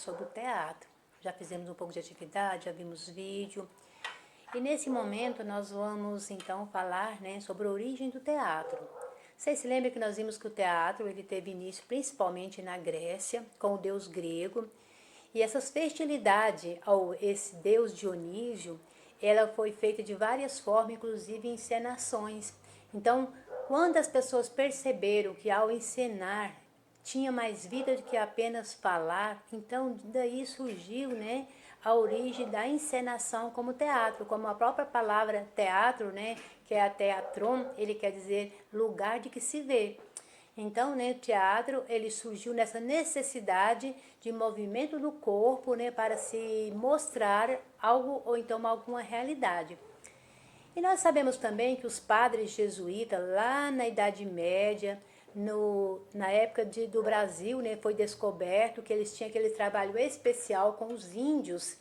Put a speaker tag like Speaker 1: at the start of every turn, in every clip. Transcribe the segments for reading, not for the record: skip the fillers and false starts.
Speaker 1: sobre o teatro. Já fizemos um pouco de atividade, já vimos vídeo. E nesse momento nós vamos então falar, né, sobre a origem do teatro. Vocês se lembram que nós vimos que o teatro ele teve início principalmente na Grécia, com o deus grego. E essas festividades ao esse deus Dionísio, ela foi feita de várias formas, inclusive encenações. Então, quando as pessoas perceberam que ao encenar tinha mais vida do que apenas falar, então daí surgiu, né, a origem da encenação como teatro, como a própria palavra teatro, né, que é a teatron, ele quer dizer lugar de que se vê. Então, né, o teatro ele surgiu nessa necessidade de movimento do corpo, né, para se mostrar algo ou então alguma realidade. E nós sabemos também que os padres jesuítas, lá na Idade Média, na época do Brasil, né, foi descoberto que eles tinham aquele trabalho especial com os índios,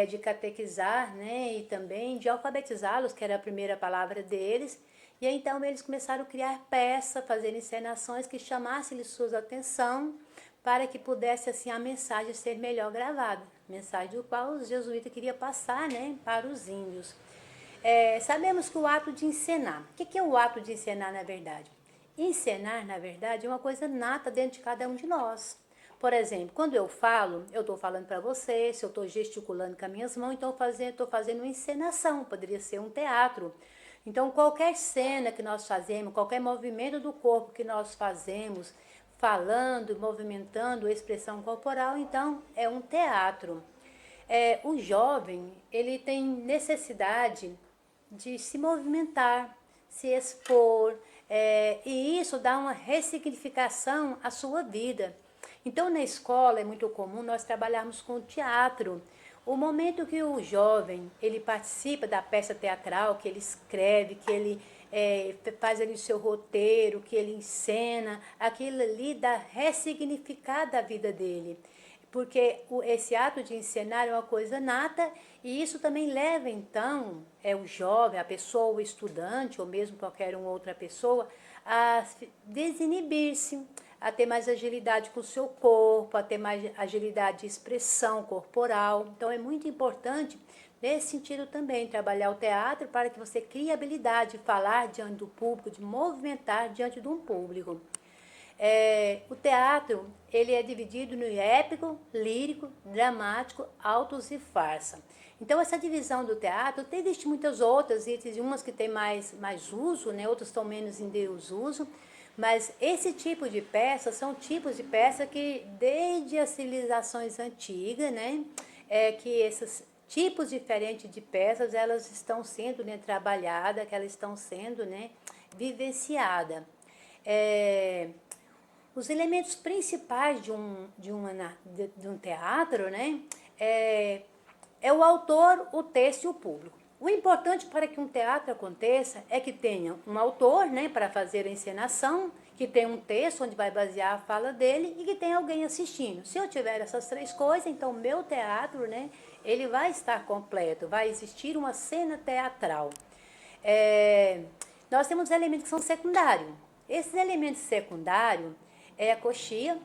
Speaker 1: de catequizar, né, e também de alfabetizá-los, que era a primeira palavra deles. E aí, então eles começaram a criar peças, fazer encenações que chamassem sua atenção para que pudesse assim a mensagem ser melhor gravada, mensagem do qual os jesuítas queriam passar, né, para os índios. Sabemos que o ato de encenar, o que é o ato de encenar na verdade? Encenar, na verdade, é uma coisa nata dentro de cada um de nós. Por exemplo, quando eu falo, eu estou falando para você, se eu estou gesticulando com as minhas mãos, então estou fazendo uma encenação, poderia ser um teatro. Então, qualquer cena que nós fazemos, qualquer movimento do corpo que nós fazemos, falando, movimentando, expressão corporal, então é um teatro. O jovem, ele tem necessidade de se movimentar, se expor, e isso dá uma ressignificação à sua vida. Então, na escola é muito comum nós trabalharmos com teatro. O momento que o jovem ele participa da peça teatral, que ele escreve, que ele faz ali o seu roteiro, que ele encena, aquilo ali dá ressignificado a vida dele. Porque esse ato de encenar é uma coisa nata e isso também leva, então, o jovem, a pessoa, o estudante, ou mesmo qualquer outra pessoa, a desinibir-se, a ter mais agilidade com o seu corpo, a ter mais agilidade de expressão corporal. Então, é muito importante, nesse sentido também, trabalhar o teatro para que você crie a habilidade de falar diante do público, de movimentar diante de um público. O teatro ele é dividido no épico, lírico, dramático, autos e farsa. Então essa divisão do teatro, existe muitas outras, existem umas que tem mais uso, né? Outras estão menos em desuso, mas esse tipo de peças são tipos de peça que desde as civilizações antigas, né? Que esses tipos diferentes de peças elas estão sendo, né, trabalhadas, que elas estão sendo, né, vivenciadas. Os elementos principais de um teatro, né, é o autor, o texto e o público. O importante para que um teatro aconteça é que tenha um autor, né, para fazer a encenação, que tenha um texto onde vai basear a fala dele e que tenha alguém assistindo. Se eu tiver essas três coisas, então o meu teatro, né, ele vai estar completo, vai existir uma cena teatral. Nós temos elementos que são secundários. Esses elementos secundários é a coxia,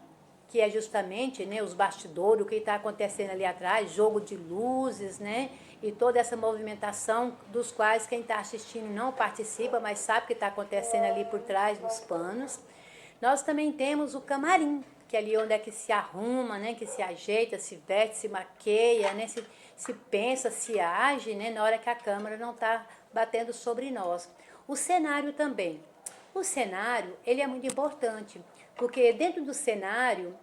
Speaker 1: que é justamente, né, os bastidores, o que está acontecendo ali atrás, jogo de luzes, né, e toda essa movimentação dos quais quem está assistindo não participa, mas sabe o que está acontecendo ali por trás dos panos. Nós também temos o camarim, que é ali onde é que se arruma, né, que se ajeita, se veste, se maqueia, né, se pensa, se age, né, na hora que a câmera não está batendo sobre nós. O cenário também. O cenário, ele é muito importante, porque dentro do cenário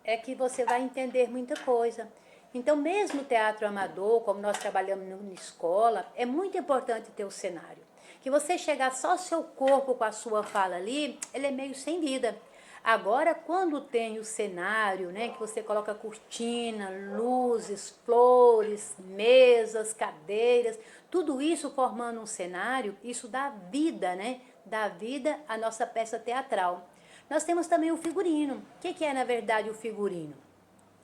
Speaker 1: é que você vai entender muita coisa. Então, mesmo o teatro amador, como nós trabalhamos na escola, é muito importante ter o cenário. Que você chegar só o seu corpo com a sua fala ali, ele é meio sem vida. Agora, quando tem o cenário, né, que você coloca cortina, luzes, flores, mesas, cadeiras, tudo isso formando um cenário, isso dá vida, né? Dá vida à nossa peça teatral. Nós temos também o figurino. O que é, na verdade, o figurino?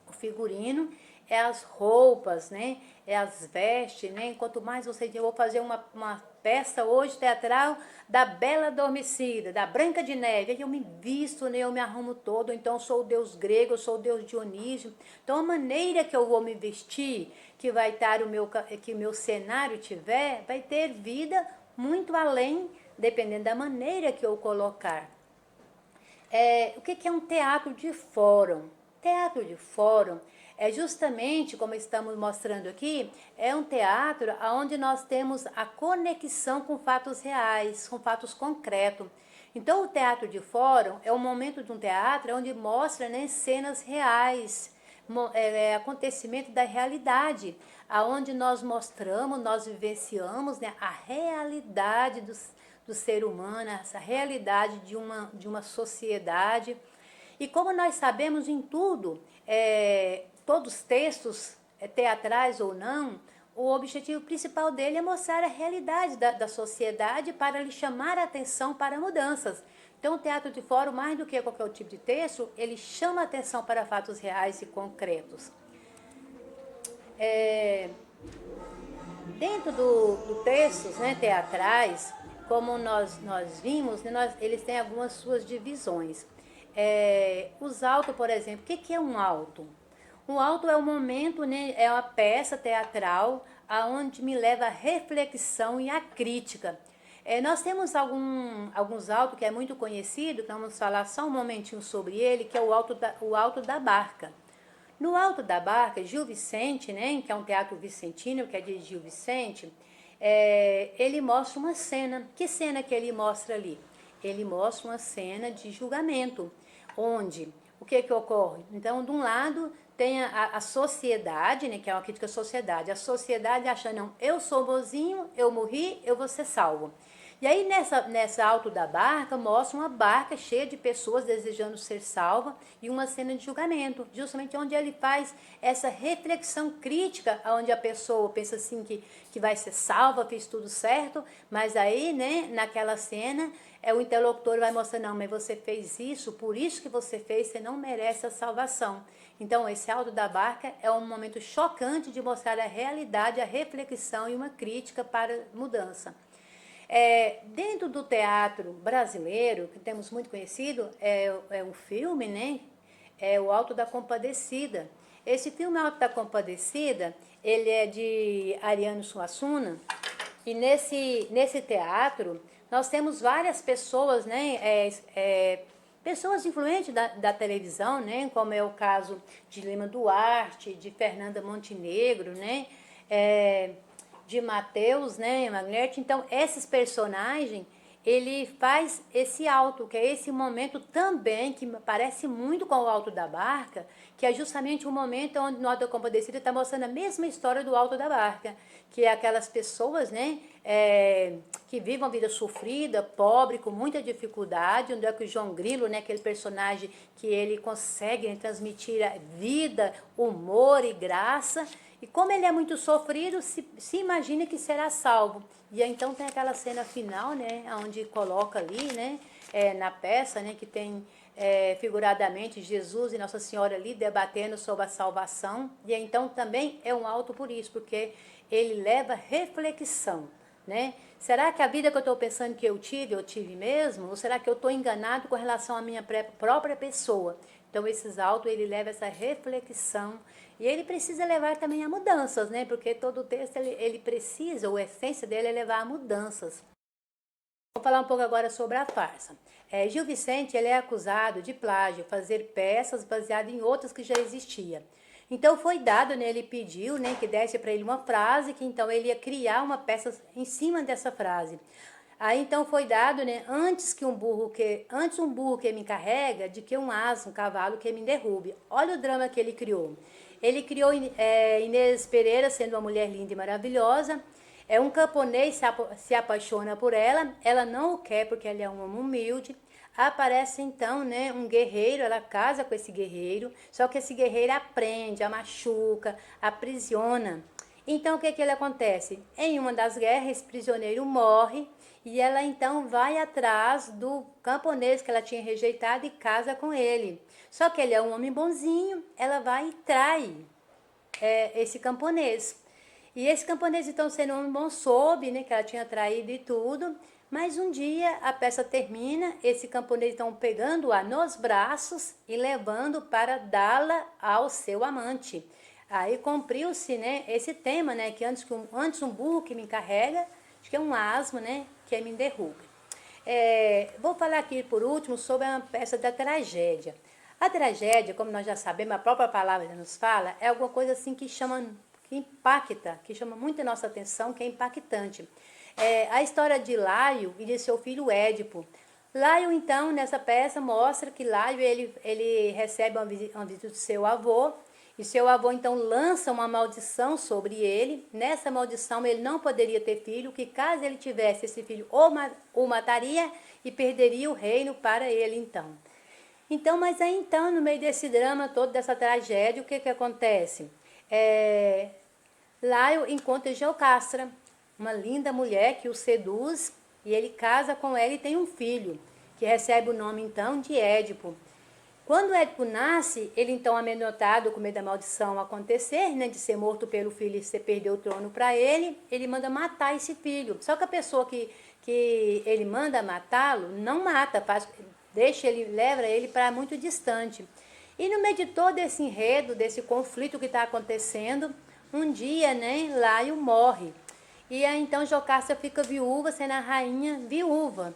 Speaker 1: O figurino é as roupas, né? É as vestes, né? Quanto mais você... Eu vou fazer uma peça hoje teatral da Bela Adormecida, da Branca de Neve. Aí eu me visto, né, eu me arrumo todo, então eu sou o deus grego, eu sou o deus Dionísio. Então a maneira que eu vou me vestir, que vai estar que o meu cenário tiver, vai ter vida muito além, dependendo da maneira que eu colocar. O que é um teatro de fórum? Teatro de fórum é justamente, como estamos mostrando aqui, é um teatro onde nós temos a conexão com fatos reais, com fatos concretos. Então, o teatro de fórum é um momento de um teatro onde mostra, né, cenas reais, acontecimento da realidade, aonde nós mostramos, nós vivenciamos, né, a realidade do ser humano, essa realidade de uma sociedade. E como nós sabemos em tudo, todos os textos, teatrais ou não, o objetivo principal dele é mostrar a realidade da sociedade para lhe chamar a atenção para mudanças. Então, o teatro de fórum, mais do que qualquer tipo de texto, ele chama a atenção para fatos reais e concretos. Dentro do textos, né, teatrais, como nós vimos, né, eles têm algumas suas divisões. Os autos, por exemplo, o que é um auto? Um auto é um momento, né, é uma peça teatral aonde me leva à reflexão e à crítica. Nós temos alguns autos que é muito conhecido, que vamos falar só um momentinho sobre ele, que é o Alto da Barca. No Alto da Barca, Gil Vicente, né, que é um teatro vicentino, que é de Gil Vicente, ele mostra uma cena. Que cena que ele mostra ali? Ele mostra uma cena de julgamento, onde o que ocorre? Então, de um lado, tem a sociedade, né, que é uma crítica à sociedade. A sociedade achando, não, eu sou bonzinho, eu morri, eu vou ser salvo. E aí, nessa Alto da Barca, mostra uma barca cheia de pessoas desejando ser salva e uma cena de julgamento, justamente onde ele faz essa reflexão crítica, onde a pessoa pensa assim que vai ser salva, fez tudo certo, mas aí, né, naquela cena, o interlocutor vai mostrar, não, mas você fez isso, por isso que você fez, você não merece a salvação. Então, esse Alto da Barca é um momento chocante de mostrar a realidade, a reflexão e uma crítica para mudança. Dentro do teatro brasileiro, que temos muito conhecido, o filme, né? É o Alto da Compadecida. Esse filme Alto da Compadecida, ele é de Ariano Suassuna, e nesse teatro nós temos várias pessoas, né? Pessoas influentes da televisão, né? Como é o caso de Lima Duarte, de Fernanda Montenegro, né? De Mateus, né, Magnete. Então, esses personagens, ele faz esse alto, que é esse momento também, que parece muito com o Alto da Barca, que é justamente o momento onde o Alto da Compadecida está mostrando a mesma história do Alto da Barca, que é aquelas pessoas, né, que vivem uma vida sofrida, pobre, com muita dificuldade, onde é que o João Grilo, né, aquele personagem que ele consegue, né, transmitir a vida, humor e graça. E como ele é muito sofrido, se imagina que será salvo. E aí, então tem aquela cena final, né, onde coloca ali, né, na peça, né, que tem figuradamente Jesus e Nossa Senhora ali debatendo sobre a salvação. E aí, então também é um alto por isso, porque ele leva reflexão, né? Será que a vida que eu estou pensando que eu tive mesmo? Ou será que eu estou enganado com relação à minha própria pessoa? Então, esses autos, ele leva essa reflexão. E ele precisa levar também a mudanças, né? Porque todo o texto, ele precisa, a essência dele é levar a mudanças. Vou falar um pouco agora sobre a farsa. Gil Vicente, ele é acusado de plágio, fazer peças baseadas em outras que já existiam. Então foi dado, né, ele pediu, né, que desse para ele uma frase, que então ele ia criar uma peça em cima dessa frase. Aí então foi dado, né, antes um burro que me carrega, de que um asa, um cavalo que me derrube. Olha o drama que ele criou. Ele criou Inês Pereira sendo uma mulher linda e maravilhosa. Um camponês se apaixona por ela, ela não o quer porque ele é um homem humilde. Aparece então, né, um guerreiro, ela casa com esse guerreiro, só que esse guerreiro aprende, a machuca, aprisiona. Então o que ele acontece? Em uma das guerras, esse prisioneiro morre e ela então vai atrás do camponês que ela tinha rejeitado e casa com ele. Só que ele é um homem bonzinho, ela vai e trai esse camponês. E esse camponês, então, sendo um bom, soube, né, que ela tinha traído e tudo, mas um dia a peça termina, esse camponês, então, pegando-a nos braços e levando para dá-la ao seu amante. Aí cumpriu-se, né, esse tema, né, que antes um burro que me carrega, acho que é um asno, né, que me derruba. Vou falar aqui por último sobre a peça da tragédia. A tragédia, como nós já sabemos, a própria palavra nos fala, é alguma coisa assim que impacta, que chama muito a nossa atenção, que é impactante. A história de Laio e de seu filho Édipo. Laio, então, nessa peça, mostra que Laio, ele recebe uma visita do seu avô, e seu avô, então, lança uma maldição sobre ele. Nessa maldição, ele não poderia ter filho, que caso ele tivesse esse filho, o mataria e perderia o reino para ele, então. Então, mas aí, então, no meio desse drama todo, dessa tragédia, o que acontece? Laio encontra Geocastra, uma linda mulher que o seduz, e ele casa com ela e tem um filho, que recebe o nome, então, de Édipo. Quando Édipo nasce, ele então amedrontado com medo da maldição acontecer, né, de ser morto pelo filho e você perder o trono para ele manda matar esse filho. Só que a pessoa que ele manda matá-lo, não mata, leva ele para muito distante. E no meio de todo esse enredo, desse conflito que está acontecendo, um dia, né, Laio morre. E aí então Jocasta fica viúva, sendo a rainha viúva.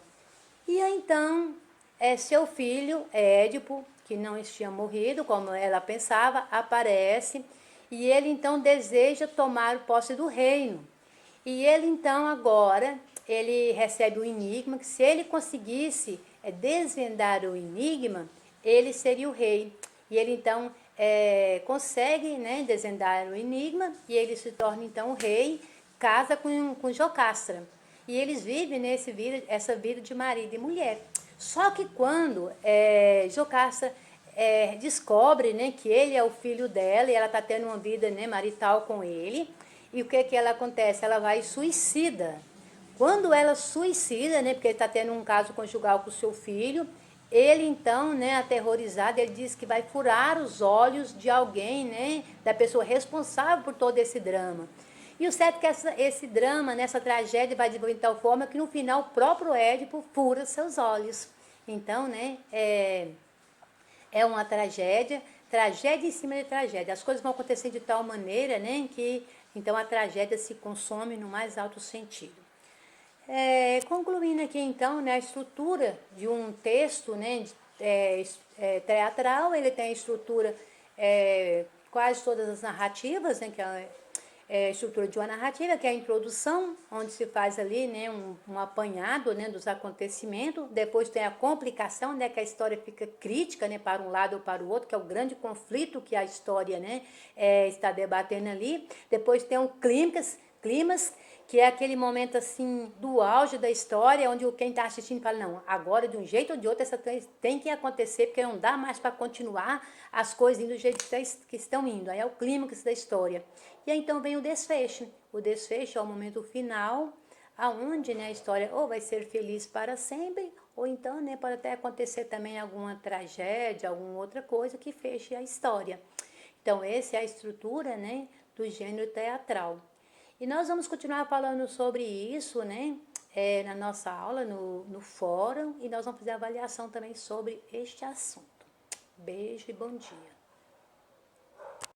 Speaker 1: E aí então seu filho, Édipo, que não tinha morrido, como ela pensava, aparece e ele então deseja tomar posse do reino. E ele então agora, ele recebe o enigma, que se ele conseguisse desvendar o enigma, ele seria o rei. E ele então consegue, né, desvendar o enigma e ele se torna então o rei, casa com Jocastra. E eles vivem essa vida de marido e mulher. Só que quando Jocasta descobre, né, que ele é o filho dela e ela está tendo uma vida, né, marital com ele, e o que ela acontece? Ela vai e suicida. Quando ela suicida, né, porque ele está tendo um caso conjugal com o seu filho, ele então, né, aterrorizado, ele diz que vai furar os olhos de alguém, né, da pessoa responsável por todo esse drama. E o certo é que esse drama, nessa tragédia, vai desenvolver de tal forma que no final o próprio Édipo fura seus olhos. Então, né, é uma tragédia em cima de tragédia. As coisas vão acontecer de tal maneira, né, que então a tragédia se consome no mais alto sentido. Concluindo aqui então, né, a estrutura de um texto, né, teatral, ele tem a estrutura, quase todas as narrativas, né, que é a estrutura de uma narrativa, que é a introdução, onde se faz ali, né, um apanhado, né, dos acontecimentos. Depois tem a complicação, né, que a história fica crítica, né, para um lado ou para o outro, que é o grande conflito que a história, né, está debatendo ali. Depois tem o clímax, que é aquele momento assim do auge da história, onde quem está assistindo fala, não, agora de um jeito ou de outro essa tem que acontecer, porque não dá mais para continuar as coisas indo do jeito que estão indo. Aí é o clímax da história. E aí então vem o desfecho. O desfecho é o momento final, aonde, né, a história ou vai ser feliz para sempre, ou então, né, pode até acontecer também alguma tragédia, alguma outra coisa que feche a história. Então essa é a estrutura, né, do gênero teatral. E nós vamos continuar falando sobre isso, né, na nossa aula, no fórum, e nós vamos fazer avaliação também sobre este assunto. Beijo e bom dia.